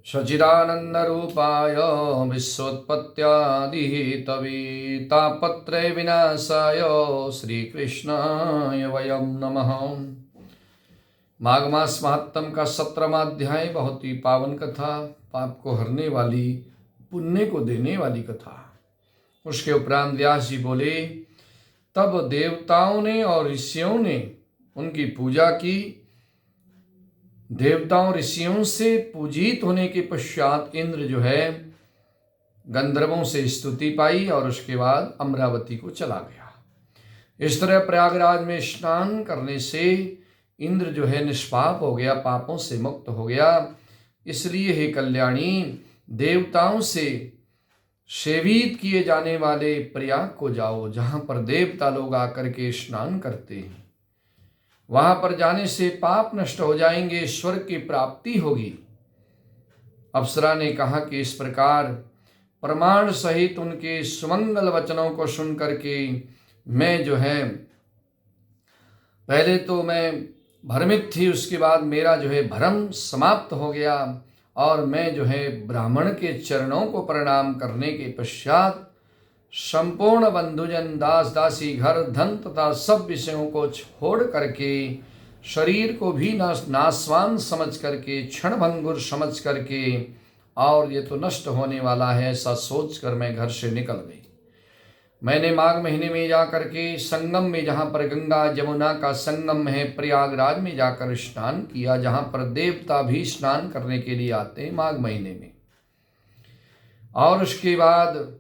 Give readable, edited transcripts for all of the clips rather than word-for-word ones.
सच्चिदानन्दरूपाय विश्वोत्पत्त्यादिहेतवे तापत्रय विनाशाय श्रीकृष्णाय वयं नमः। माघ मास महात्म का 17वां अध्याय बहुत ही पावन कथा, पाप को हरने वाली, पुण्य को देने वाली कथा। उसके उपरांत व्यास जी बोले, तब देवताओं ने और ऋषियों ने उनकी पूजा की। देवताओं ऋषियों से पूजित होने के पश्चात इंद्र जो है गंधर्वों से स्तुति पाई और उसके बाद अमरावती को चला गया। इस तरह प्रयागराज में स्नान करने से इंद्र जो है निष्पाप हो गया, पापों से मुक्त हो गया। इसलिए हे कल्याणी, देवताओं से सेवित किए जाने वाले प्रयाग को जाओ, जहां पर देवता लोग आकर के स्नान करते हैं। वहां पर जाने से पाप नष्ट हो जाएंगे, स्वर्ग की प्राप्ति होगी। अप्सरा ने कहा कि इस प्रकार प्रमाण सहित उनके सुमंगल वचनों को सुन करके मैं जो है, पहले तो मैं भ्रमित थी, उसके बाद मेरा जो है भ्रम समाप्त हो गया और मैं जो है ब्राह्मण के चरणों को प्रणाम करने के पश्चात संपूर्ण बंधुजन, दास दासी, घर धन तथा सब विषयों को छोड़ करके, शरीर को भी नाशवान समझ करके, क्षण भंगुर समझ करके, और ये तो नष्ट होने वाला है ऐसा सोचकर मैं घर से निकल गई। मैंने माघ महीने में जाकर के संगम में, जहाँ पर गंगा जमुना का संगम है, प्रयागराज में जाकर स्नान किया, जहाँ पर देवता भी स्नान करने के लिए आते हैं माघ महीने में। और उसके बाद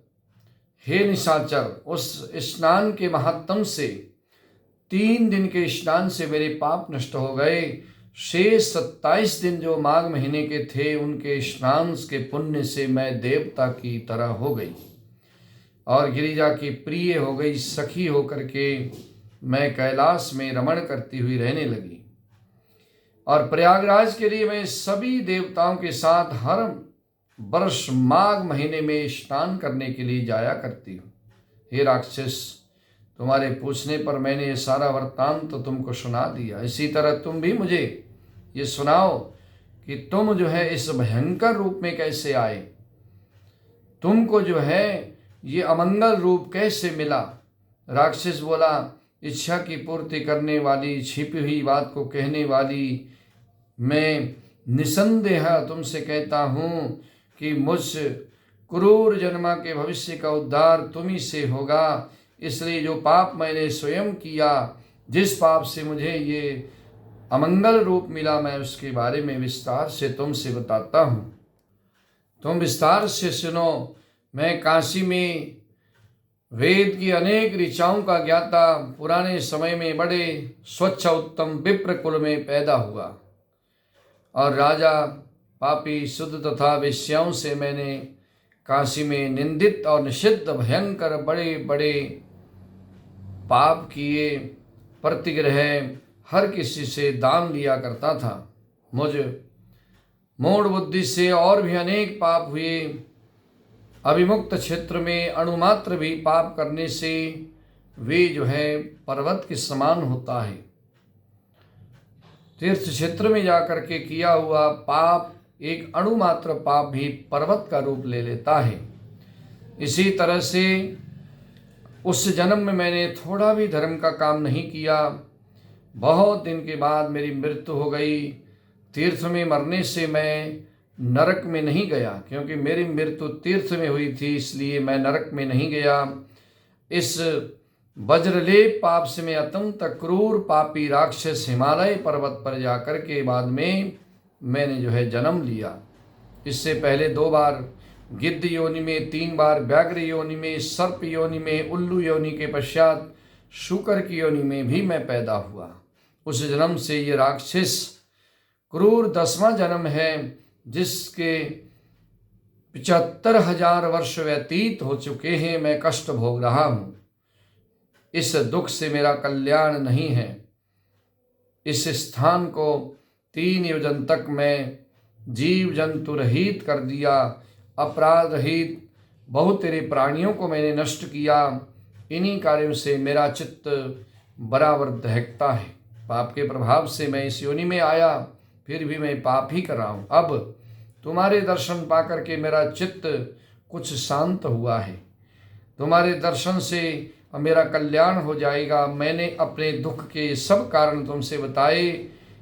हे निशाचर, उस स्नान के महात्म से 3 दिन के स्नान से मेरे पाप नष्ट हो गए। शेष 27 दिन जो माघ महीने के थे, उनके स्नान के पुण्य से मैं देवता की तरह हो गई और गिरिजा की प्रिय हो गई, सखी होकर के मैं कैलाश में रमण करती हुई रहने लगी। और प्रयागराज के लिए मैं सभी देवताओं के साथ हर वर्ष माघ महीने में स्नान करने के लिए जाया करती हूँ। हे राक्षस, तुम्हारे पूछने पर मैंने ये सारा वृत्तांत तो तुमको सुना दिया। इसी तरह तुम भी मुझे ये सुनाओ कि तुम जो है इस भयंकर रूप में कैसे आए, तुमको जो है ये अमंगल रूप कैसे मिला। राक्षस बोला, इच्छा की पूर्ति करने वाली, छिपी हुई बात को कहने वाली, मैं निसंदेह तुमसे कहता हूँ कि मुझ क्रूर जन्मा के भविष्य का उद्धार तुम्ही से होगा। इसलिए जो पाप मैंने स्वयं किया, जिस पाप से मुझे ये अमंगल रूप मिला, मैं उसके बारे में विस्तार से तुमसे बताता हूँ। तुम विस्तार से सुनो। मैं काशी में वेद की अनेक ऋचाओं का ज्ञाता, पुराने समय में बड़े स्वच्छ उत्तम विप्र कुल में पैदा हुआ और राजा पापी शुद्ध तथा वेश्याओं से मैंने काशी में निंदित और निषिद्ध भयंकर बड़े बड़े पाप किए। प्रतिग्रह हर किसी से दान लिया करता था। मुझ मूढ़ बुद्धि से और भी अनेक पाप हुए। अभिमुक्त क्षेत्र में अणुमात्र भी पाप करने से वे जो है पर्वत के समान होता है। तीर्थ क्षेत्र में जाकर के किया हुआ पाप, एक अणुमात्र पाप भी पर्वत का रूप ले लेता है। इसी तरह से उस जन्म में मैंने थोड़ा भी धर्म का काम नहीं किया। बहुत दिन के बाद मेरी मृत्यु हो गई। तीर्थ में मरने से मैं नरक में नहीं गया, क्योंकि मेरी मृत्यु तीर्थ में हुई थी, इसलिए मैं नरक में नहीं गया। इस वज्रलेप पाप से मैं अत्यंत क्रूर पापी राक्षस हिमालय पर्वत पर जाकर के बाद में मैंने जो है जन्म लिया। इससे पहले 2 बार गिद्ध योनि में, 3 बार व्याघ्र योनि में, सर्प योनि में, उल्लू योनि के पश्चात शूकर की योनि में भी मैं पैदा हुआ। उस जन्म से ये राक्षस क्रूर 10वां जन्म है, जिसके 75,000 वर्ष व्यतीत हो चुके हैं। मैं कष्ट भोग रहा हूँ। इस दुख से मेरा कल्याण नहीं है। इस स्थान को 3 योजन तक मैं जीव जंतु रहित कर दिया, अपराध रहित बहुत तेरे प्राणियों को मैंने नष्ट किया। इन्हीं कार्यों से मेरा चित्त बराबर दहकता है। पाप के प्रभाव से मैं इस योनि में आया, फिर भी मैं पाप ही कर रहा हूँ। अब तुम्हारे दर्शन पाकर के मेरा चित्त कुछ शांत हुआ है। तुम्हारे दर्शन से मेरा कल्याण हो जाएगा। मैंने अपने दुख के सब कारण तुमसे बताए।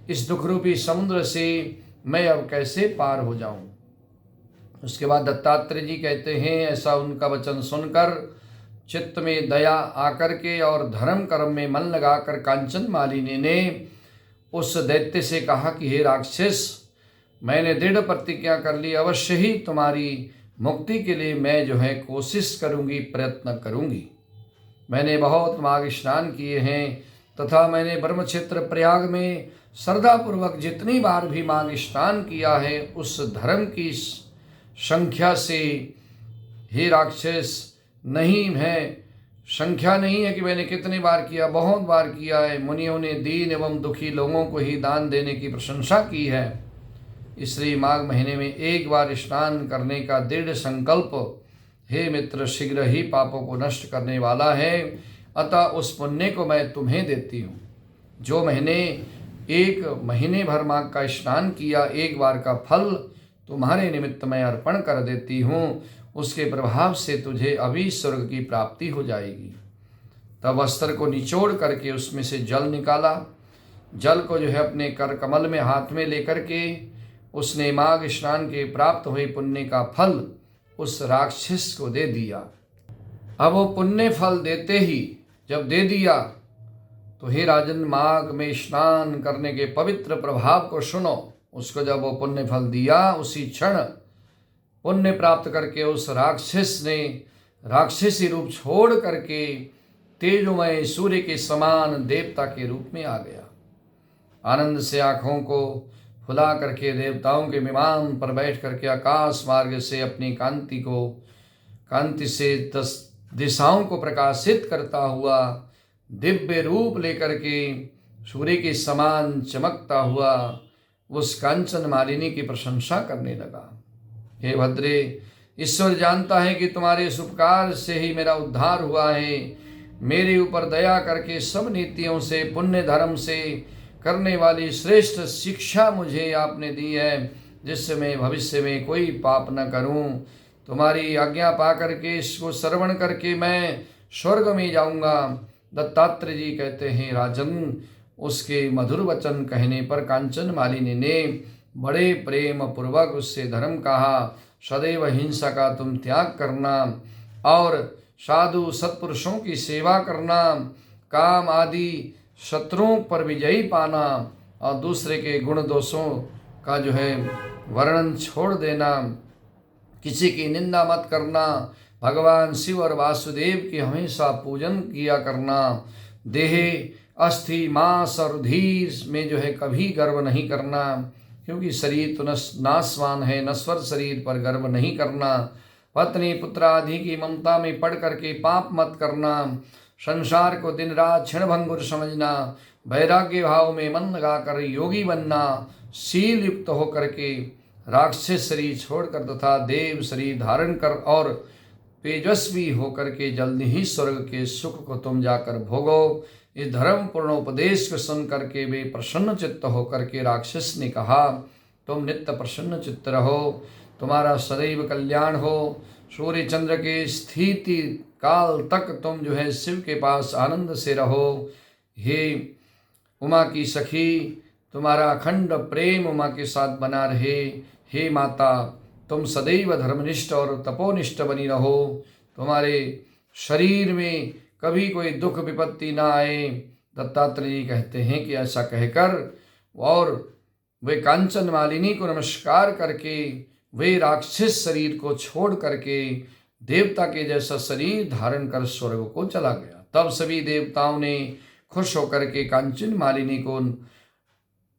इस दुख रूपी समुद्र से मैं अब कैसे पार हो जाऊं। उसके बाद दत्तात्रेय जी कहते हैं, ऐसा उनका वचन सुनकर चित्त में दया आकर के और धर्म कर्म में मन लगाकर कांचन मालिनी ने उस दैत्य से कहा कि हे राक्षस, मैंने दृढ़ प्रतिज्ञा कर ली, अवश्य ही तुम्हारी मुक्ति के लिए मैं कोशिश करूंगी, प्रयत्न करूंगी। मैंने बहुत माघ स्नान किए हैं तथा मैंने ब्रह्म क्षेत्र प्रयाग में श्रद्धापूर्वक जितनी बार भी माघ स्नान किया है उस धर्म की संख्या से हे राक्षस नहीं है, संख्या नहीं है कि मैंने कितनी बार किया, बहुत बार किया है। मुनियों ने दीन एवं दुखी लोगों को ही दान देने की प्रशंसा की है। इसलिए माघ महीने में एक बार स्नान करने का दृढ़ संकल्प हे मित्र शीघ्र ही पापों को नष्ट करने वाला है। अतः उस पुण्य को मैं तुम्हें देती हूँ। जो मैंने एक महीने भर माघ का स्नान किया, एक बार का फल तुम्हारे निमित्त मैं अर्पण कर देती हूँ। उसके प्रभाव से तुझे अभी स्वर्ग की प्राप्ति हो जाएगी। तब वस्त्र को निचोड़ करके उसमें से जल निकाला। जल को अपने कर कमल में हाथ में लेकर के उसने माघ स्नान के प्राप्त हुए पुण्य का फल उस राक्षस को दे दिया। अब वो पुण्य फल देते ही जब दे दिया तो हे राजन, माघ में स्नान करने के पवित्र प्रभाव को सुनो। उसको जब वो पुण्य फल दिया, उसी क्षण पुण्य प्राप्त करके उस राक्षस ने राक्षसी रूप छोड़ करके तेजोमय सूर्य के समान देवता के रूप में आ गया। आनंद से आँखों को फुला करके देवताओं के विमान पर बैठ करके आकाश मार्ग से अपनी कांति से 10 दिशाओं को प्रकाशित करता हुआ दिव्य रूप लेकर के सूर्य के समान चमकता हुआ उस कांचन मालिनी की प्रशंसा करने लगा। हे भद्रे, ईश्वर जानता है कि तुम्हारे इस उपकार से ही मेरा उद्धार हुआ है। मेरे ऊपर दया करके सब नीतियों से, पुण्य धर्म से करने वाली श्रेष्ठ शिक्षा मुझे आपने दी है, जिससे मैं भविष्य में कोई पाप न करूं। तुम्हारी आज्ञा पा करके इसको श्रवण करके मैं स्वर्ग में जाऊंगा। दत्तात्रेय जी कहते हैं, राजन, उसके मधुर वचन कहने पर कांचन मालिनी ने बड़े प्रेम पूर्वक उससे धर्म कहा। सदैव हिंसा का तुम त्याग करना और साधु सत्पुरुषों की सेवा करना, काम आदि शत्रुओं पर विजयी पाना और दूसरे के गुण दोषों का वर्णन छोड़ देना, किसी की निंदा मत करना, भगवान शिव और वासुदेव की हमेशा पूजन किया करना, देह अस्थि मांस और धीर में कभी गर्व नहीं करना, क्योंकि शरीर तो नाशवान है। नश्वर शरीर पर गर्व नहीं करना, पत्नी पुत्र आदि की ममता में पड़ करके पाप मत करना, संसार को दिन रात क्षण भंगुर समझना, वैराग्य भाव में मन लगाकर योगी बनना, शील युक्त होकर के राक्षस शरीर छोड़कर तथा देव शरीर धारण कर और तेजस्वी होकर के जल्दी ही स्वर्ग के सुख को तुम जाकर भोगो। इस धर्म पूर्ण उपदेश को सुन करके वे प्रसन्न चित्त होकर के राक्षस ने कहा, तुम नित्य प्रसन्न चित्त रहो, तुम्हारा सदैव कल्याण हो। सूर्य चंद्र के स्थिति काल तक तुम शिव के पास आनंद से रहो। हे उमा की सखी, तुम्हारा अखंड प्रेम उमा के साथ बना रहे। हे माता, तुम सदैव धर्मनिष्ठ और तपोनिष्ठ बनी रहो। तुम्हारे शरीर में कभी कोई दुख विपत्ति ना आए। दत्तात्रेय जी कहते हैं कि ऐसा कहकर और वे कांचन मालिनी को नमस्कार करके वे राक्षस शरीर को छोड़ करके देवता के जैसा शरीर धारण कर स्वर्ग को चला गया। तब सभी देवताओं ने खुश होकर के कांचन मालिनी को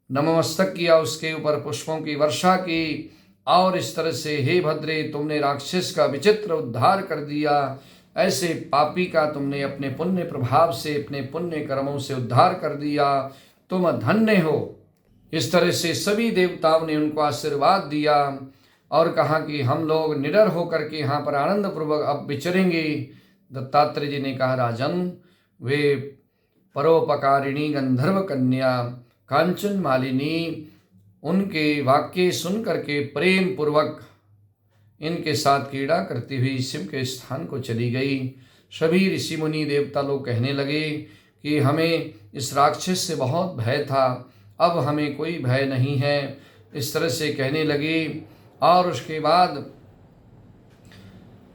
नमस्तक किया, उसके ऊपर पुष्पों की वर्षा की और इस तरह से, हे भद्रे, तुमने राक्षस का विचित्र उद्धार कर दिया। ऐसे पापी का तुमने अपने पुण्य प्रभाव से, अपने पुण्य कर्मों से उद्धार कर दिया। तुम धन्य हो। इस तरह से सभी देवताओं ने उनको आशीर्वाद दिया और कहा कि हम लोग निडर होकर के यहाँ पर आनंद पूर्वक अब विचरेंगे। दत्तात्रेय जी ने कहा, राजन, वे परोपकारिणी गंधर्व कन्या कांचन मालिनी उनके वाक्य सुन करके प्रेम पूर्वक इनके साथ क्रीड़ा करती हुई शिव के स्थान को चली गई। सभी ऋषि मुनि देवता लोग कहने लगे कि हमें इस राक्षस से बहुत भय था, अब हमें कोई भय नहीं है। इस तरह से कहने लगे और उसके बाद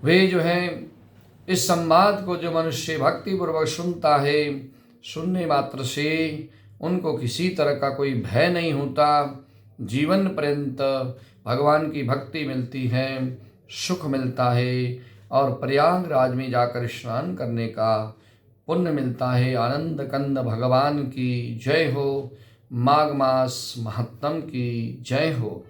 वे जो है इस संवाद को जो मनुष्य भक्ति पूर्वक सुनता है, सुनने मात्र से उनको किसी तरह का कोई भय नहीं होता, जीवन पर्यंत भगवान की भक्ति मिलती है, सुख मिलता है और प्रयागराज में जाकर स्नान करने का पुण्य मिलता है। आनंद कंद भगवान की जय हो। माघ मास महात्म की जय हो।